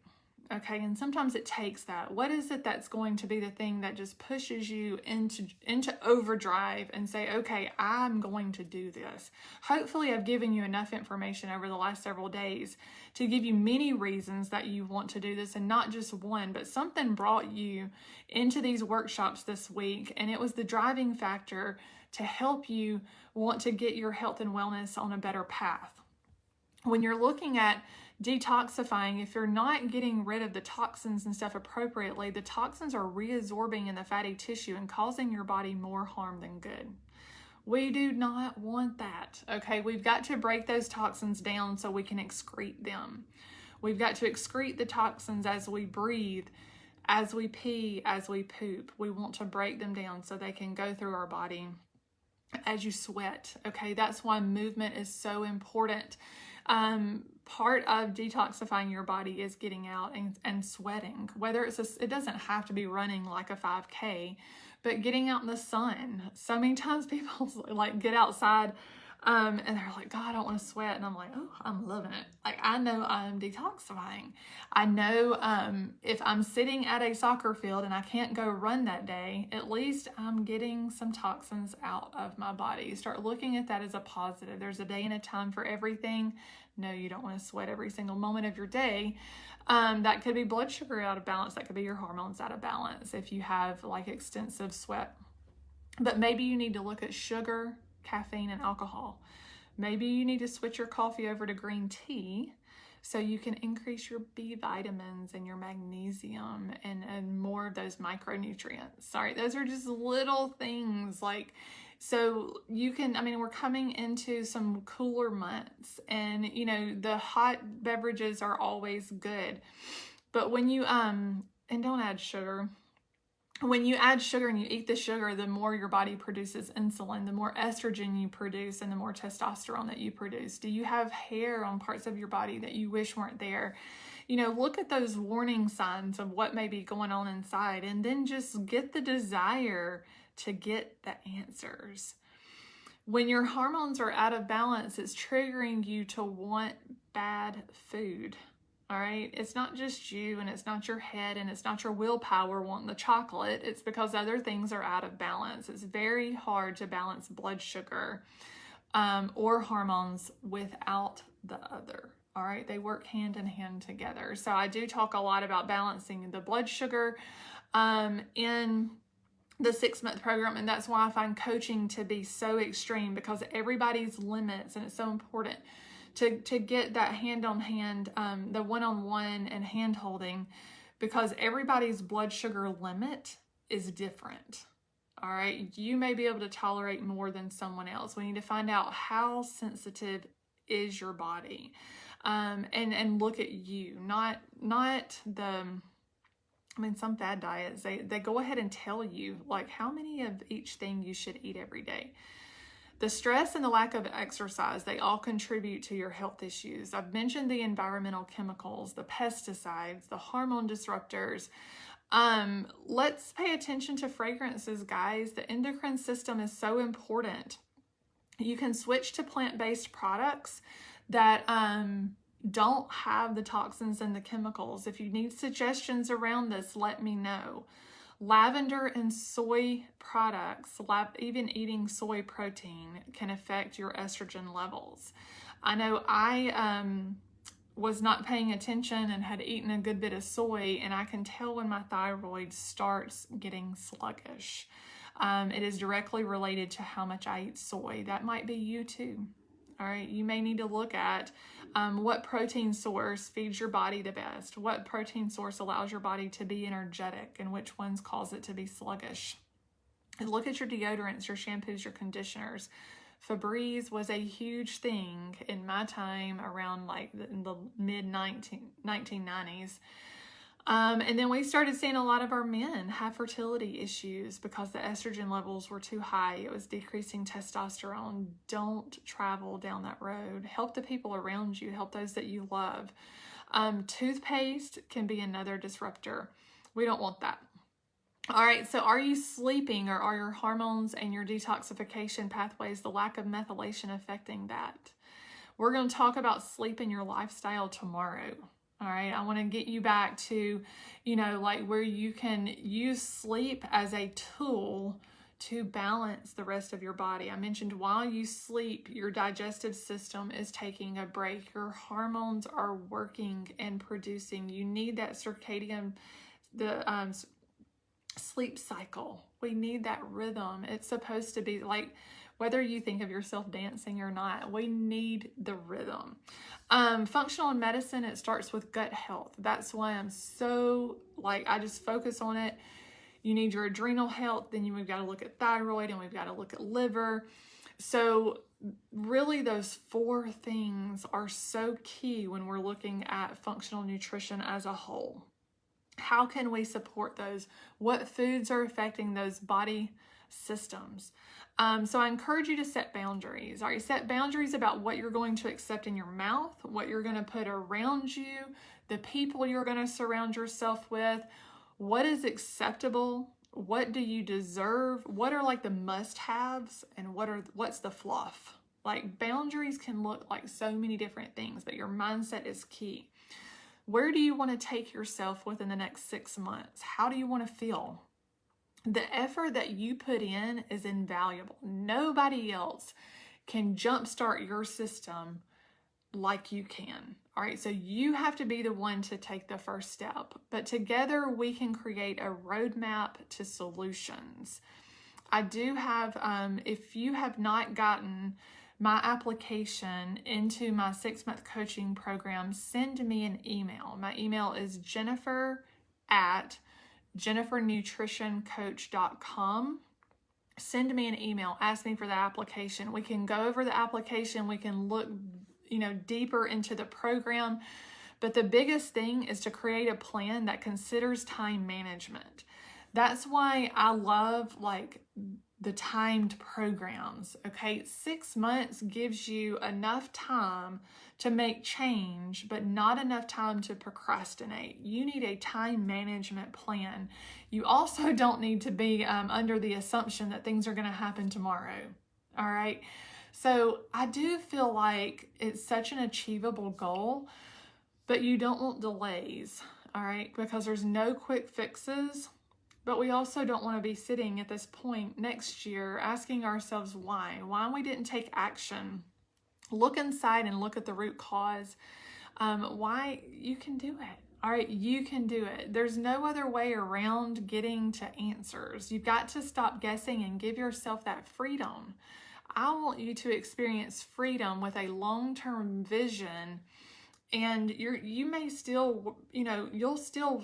Okay, and sometimes it takes that. What is it that's going to be the thing that just pushes you into overdrive and say, okay, I'm going to do this? Hopefully I've given you enough information over the last several days to give you many reasons that you want to do this, and not just one, but something brought you into these workshops this week, and it was the driving factor to help you want to get your health and wellness on a better path. When you're looking at detoxifying, if you're not getting rid of the toxins and stuff appropriately, the toxins are reabsorbing in the fatty tissue and causing your body more harm than good. We do not want that, okay? We've got to break those toxins down so we can excrete them. We've got to excrete the toxins as we breathe, as we pee, as we poop. We want to break them down so they can go through our body as you sweat, okay? That's why movement is so important. Part of detoxifying your body is getting out and sweating. Whether it doesn't have to be running like a 5K, but getting out in the sun. So many times people like get outside and they're like, God, I don't want to sweat. And I'm like, oh, I'm loving it. Like, I know I'm detoxifying. I know if I'm sitting at a soccer field and I can't go run that day, at least I'm getting some toxins out of my body. Start looking at that as a positive. There's a day and a time for everything. No, you don't want to sweat every single moment of your day. That could be blood sugar out of balance. That could be your hormones out of balance if you have like extensive sweat. But maybe you need to look at sugar, caffeine, and alcohol. Maybe you need to switch your coffee over to green tea so you can increase your B vitamins and your magnesium and more of those micronutrients. Sorry, those are just little things like, so you can, we're coming into some cooler months, and the hot beverages are always good. But when you, and don't add sugar. When you add sugar and you eat the sugar, the more your body produces insulin, the more estrogen you produce, and the more testosterone that you produce. Do you have hair on parts of your body that you wish weren't there? Look at those warning signs of what may be going on inside, and then just get the desire to get the answers. When your hormones are out of balance, it's triggering you to want bad food. All right, it's not just you, and it's not your head, and it's not your willpower wanting the chocolate. It's because other things are out of balance. It's very hard to balance blood sugar or hormones without the other. All right, they work hand in hand together. So I do talk a lot about balancing the blood sugar in the 6-month program, and that's why I find coaching to be so extreme, because everybody's limits, and it's so important to get that hand-on-hand, the one-on-one and hand-holding, because everybody's blood sugar limit is different. All right, you may be able to tolerate more than someone else. We need to find out how sensitive is your body, and look at you, not the. I mean, some fad diets, they go ahead and tell you like how many of each thing you should eat every day. The stress and the lack of exercise, they all contribute to your health issues. I've mentioned the environmental chemicals, the pesticides, the hormone disruptors. Let's pay attention to fragrances, guys. The endocrine system is so important. You can switch to plant-based products that don't have the toxins and the chemicals. If you need suggestions around this, let me know. Lavender and soy products, even eating soy protein, can affect your estrogen levels. I know I was not paying attention and had eaten a good bit of soy, and I can tell when my thyroid starts getting sluggish. It is directly related to how much I eat soy. That might be you too. All right, you may need to look at what protein source feeds your body the best, what protein source allows your body to be energetic, and which ones cause it to be sluggish. And look at your deodorants, your shampoos, your conditioners. Febreze was a huge thing in my time around like in the mid-1990s. And then we started seeing a lot of our men have fertility issues because the estrogen levels were too high. It was decreasing testosterone. Don't travel down that road. Help the people around you. Help those that you love. Toothpaste can be another disruptor. We don't want that. All right, so are you sleeping, or are your hormones and your detoxification pathways, the lack of methylation, affecting that? We're going to talk about sleep in your lifestyle tomorrow. All right, I want to get you back to, like where you can use sleep as a tool to balance the rest of your body. I mentioned while you sleep, your digestive system is taking a break. Your hormones are working and producing. You need that circadian, sleep cycle. We need that rhythm. It's supposed to be like, whether you think of yourself dancing or not, we need the rhythm. Functional medicine, it starts with gut health. That's why I'm so, I just focus on it. You need your adrenal health, then we've got to look at thyroid, and we've got to look at liver. So really those 4 things are so key when we're looking at functional nutrition as a whole. How can we support those? What foods are affecting those body systems? So I encourage you to set boundaries. All right, set boundaries about what you're going to accept in your mouth, what you're going to put around you, the people you're going to surround yourself with, what is acceptable, what do you deserve, what are like the must-haves, and what's the fluff. Like, boundaries can look like so many different things, but your mindset is key. Where do you want to take yourself within the next 6 months? How do you want to feel? The effort that you put in is invaluable. Nobody else can jumpstart your system like you can. All right, so you have to be the one to take the first step. But together we can create a roadmap to solutions. I do have, if you have not gotten my application into my 6-month coaching program, send me an email. My email is jennifer@jennifernutritioncoach.com. Send me an email, ask me for the application. We can go over the application, we can look, deeper into the program. But the biggest thing is to create a plan that considers time management. That's why I love the timed programs, okay? 6 months gives you enough time to make change, but not enough time to procrastinate. You need a time management plan. You also don't need to be under the assumption that things are going to happen tomorrow, all right? So I do feel like it's such an achievable goal, but you don't want delays, all right? Because there's no quick fixes. But we also don't want to be sitting at this point next year asking ourselves why we didn't take action. Look inside and look at the root cause. Why? You can do it. All right, you can do it. There's no other way around getting to answers. You've got to stop guessing and give yourself that freedom. I want you to experience freedom with a long-term vision, and you may still, you'll still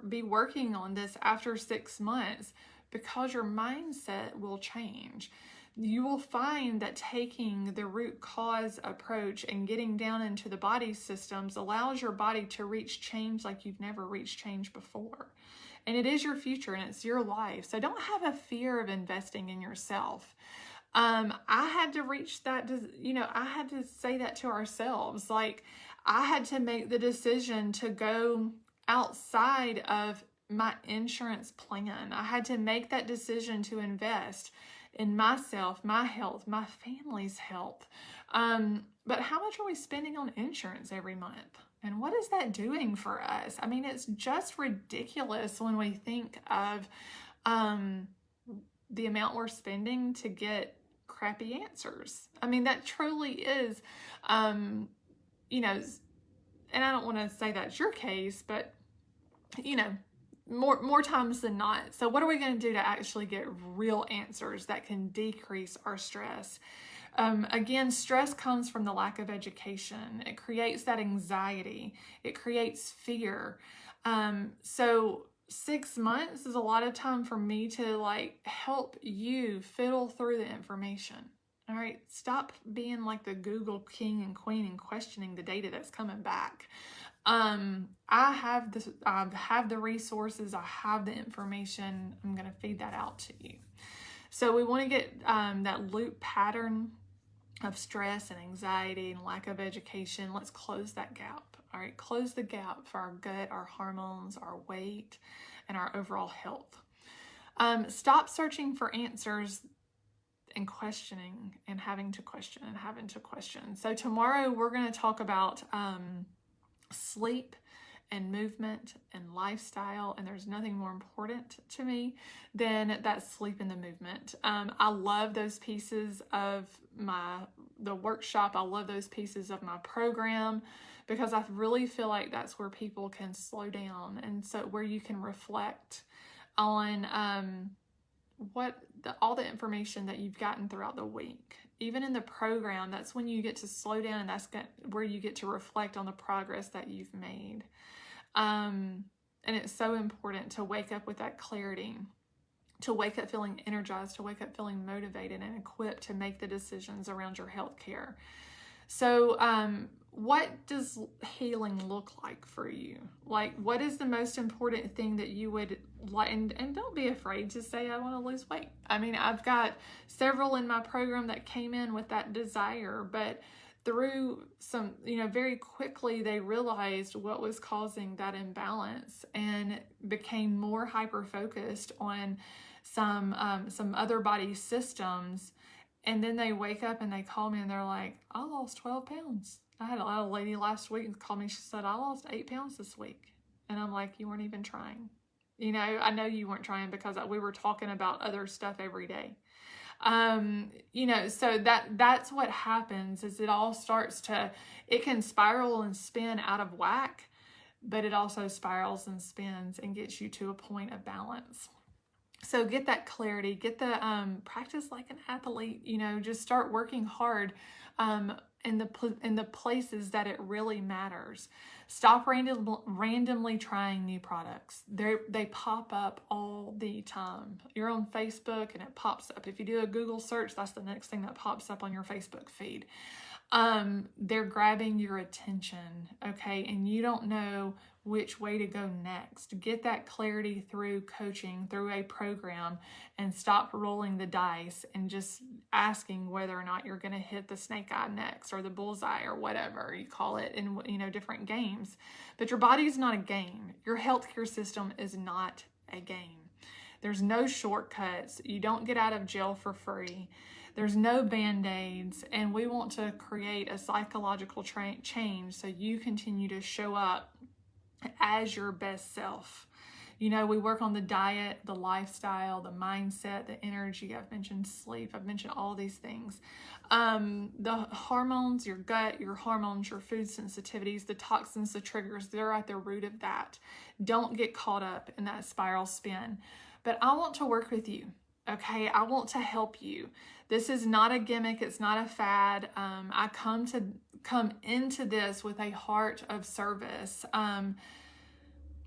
be working on this after 6 months because your mindset will change. You will find that taking the root cause approach and getting down into the body systems allows your body to reach change like you've never reached change before. And it is your future and it's your life. So don't have a fear of investing in yourself. I had to reach that, I had to say that to ourselves. Like, I had to make the decision to go outside of my insurance plan. I had to make that decision to invest in myself, my health, my family's health. But how much are we spending on insurance every month? And what is that doing for us? I mean, it's just ridiculous when we think of the amount we're spending to get crappy answers. I mean, that truly is, and I don't want to say that's your case, but, more times than not. So what are we going to do to actually get real answers that can decrease our stress? Again, stress comes from the lack of education. It creates that anxiety. It creates fear. So 6 months is a lot of time for me to help you fiddle through the information. All right, stop being like the Google king and queen and questioning the data that's coming back. I have the resources, I have the information. I'm going to feed that out to you. So we want to get that loop pattern of stress and anxiety and lack of education. Let's close that gap. All right, close the gap for our gut, our hormones, our weight, and our overall health. Stop searching for answers and questioning and having to question. So tomorrow we're going to talk about sleep and movement and lifestyle, and there's nothing more important to me than that sleep and the movement. I love those pieces of the workshop. I love those pieces of my program because I really feel like that's where people can slow down, and so where you can reflect on all the information that you've gotten throughout the week. Even in the program, that's when you get to slow down, and that's where you get to reflect on the progress that you've made. And it's so important to wake up with that clarity, to wake up feeling energized, to wake up feeling motivated and equipped to make the decisions around your health care. So what does healing look like for you? What is the most important thing that you would like? And don't be afraid to say, I want to lose weight. I mean, I've got several in my program that came in with that desire, but through some, very quickly they realized what was causing that imbalance and became more hyper-focused on some other body systems. And then they wake up and they call me and they're like, I lost 12 pounds. I had a lady last week call me. She said, I lost 8 pounds this week. And I'm like, you weren't even trying. I know you weren't trying because we were talking about other stuff every day. So that's what happens is it can spiral and spin out of whack, but it also spirals and spins and gets you to a point of balance. So get that clarity, get the practice like an athlete, just start working hard in the places that it really matters. Stop randomly trying new products. They pop up all the time. You're on Facebook and it pops up. If you do a Google search, that's the next thing that pops up on your Facebook feed. They're grabbing your attention, okay? And you don't know which way to go next. Get that clarity through coaching, through a program, and stop rolling the dice and just asking whether or not you're going to hit the snake eye next or the bullseye or whatever you call it in different games. But your body's not a game. Your healthcare system is not a game. There's no shortcuts. You don't get out of jail for free. There's no band-aids, and we want to create a psychological change so you continue to show up as your best self. You know, we work on the diet, the lifestyle, the mindset, the energy. I've mentioned sleep. I've mentioned all these things. The hormones, your gut, your hormones, your food sensitivities, the toxins, the triggers, they're at the root of that. Don't get caught up in that spiral spin. But I want to work with you. Okay, I want to help you. This is not a gimmick. It's not a fad. I come into this with a heart of service,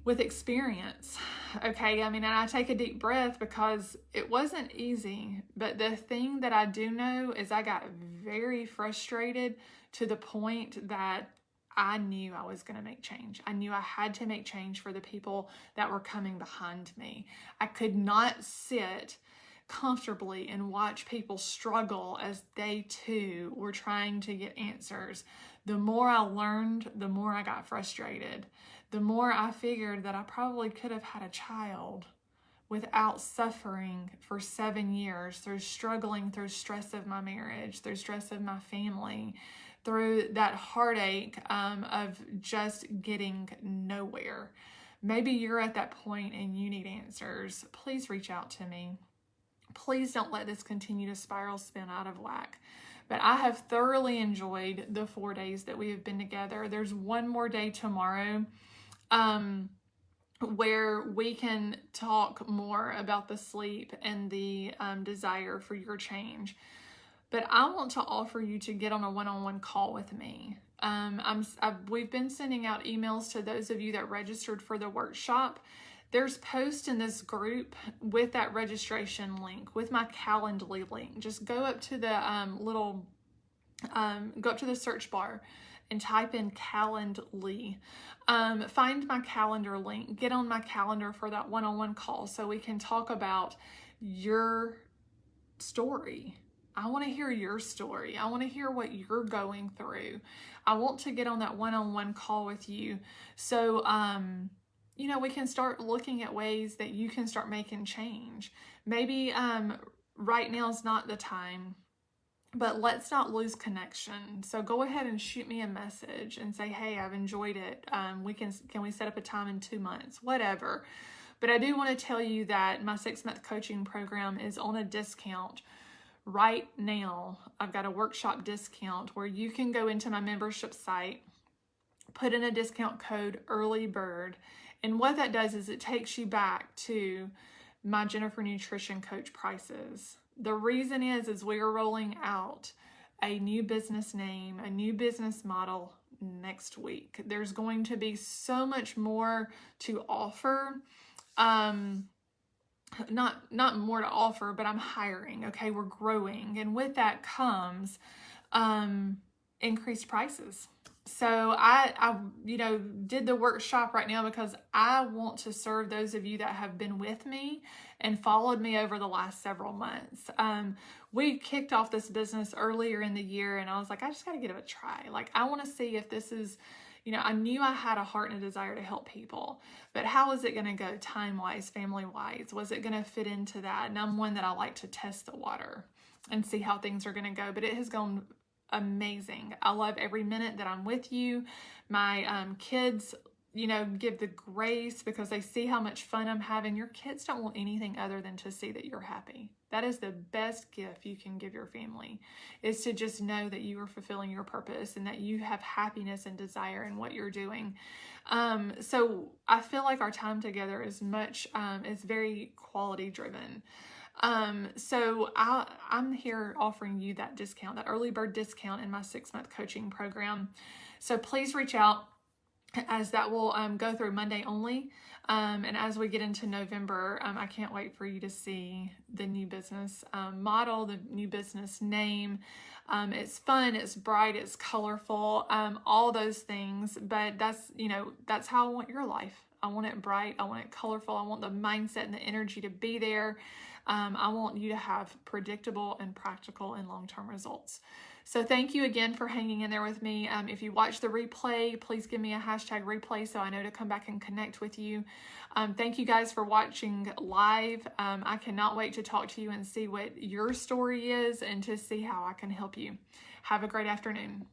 with experience. Okay, I mean, and I take a deep breath because it wasn't easy. But the thing that I do know is I got very frustrated to the point that I knew I was going to make change. I knew I had to make change for the people that were coming behind me. I could not sit comfortably and watch people struggle as they too were trying to get answers. The more I learned, the more I got frustrated. The more I figured that I probably could have had a child without suffering for 7 years, through struggling through stress of my marriage, through stress of my family, through that heartache of just getting nowhere. Maybe you're at that point and you need answers. Please reach out to me. Please don't let this continue to spiral spin out of whack. But I have thoroughly enjoyed the 4 days that we have been together. There's one more day tomorrow where we can talk more about the sleep and the desire for your change. But I want to offer you to get on a one-on-one call with me. We've been sending out emails to those of you that registered for the workshop. There's posts in this group with that registration link, with my Calendly link. Just go up to the go up to the search bar and type in Calendly. Find my calendar link. Get on my calendar for that one-on-one call so we can talk about your story. I want to hear your story. I want to hear what you're going through. I want to get on that one-on-one call with you so you know, we can start looking at ways that you can start making change. Maybe right now is not the time, but let's not lose connection. So go ahead and shoot me a message and say, hey, I've enjoyed it. Can we set up a time in 2 months? Whatever. But I do want to tell you that my 6-month coaching program is on a discount right now. I've got a workshop discount where you can go into my membership site, put in a discount code early bird. And what that does is it takes you back to my Jennifer Nutrition Coach prices. The reason is we are rolling out a new business name, a new business model next week. There's going to be so much more to offer. Not more to offer, but I'm hiring. Okay, we're growing. And with that comes increased prices. So I did the workshop right now because I want to serve those of you that have been with me and followed me over the last several months. We kicked off this business earlier in the year and I was like, I just got to give it a try. Like, I want to see if this is, I knew I had a heart and a desire to help people, but how is it going to go time-wise, family-wise? Was it going to fit into that? And I'm one that I like to test the water and see how things are going to go, but it has gone amazing. I love every minute that I'm with you. My kids, give the grace because they see how much fun I'm having. Your kids don't want anything other than to see that you're happy. That is the best gift you can give your family, is to just know that you are fulfilling your purpose and that you have happiness and desire in what you're doing. So I feel like our time together is very quality driven. So I'm here offering you that discount, that early bird discount in my 6-month coaching program. So please reach out, as that will go through Monday only. And as we get into November, I can't wait for you to see the new business model, the new business name. It's fun, it's bright, it's colorful, all those things. But that's how I want your life. I want it bright, I want it colorful, I want the mindset and the energy to be there. I want you to have predictable and practical and long-term results. So thank you again for hanging in there with me. If you watch the replay, please give me a #replay so I know to come back and connect with you. Thank you guys for watching live. I cannot wait to talk to you and see what your story is and to see how I can help you. Have a great afternoon.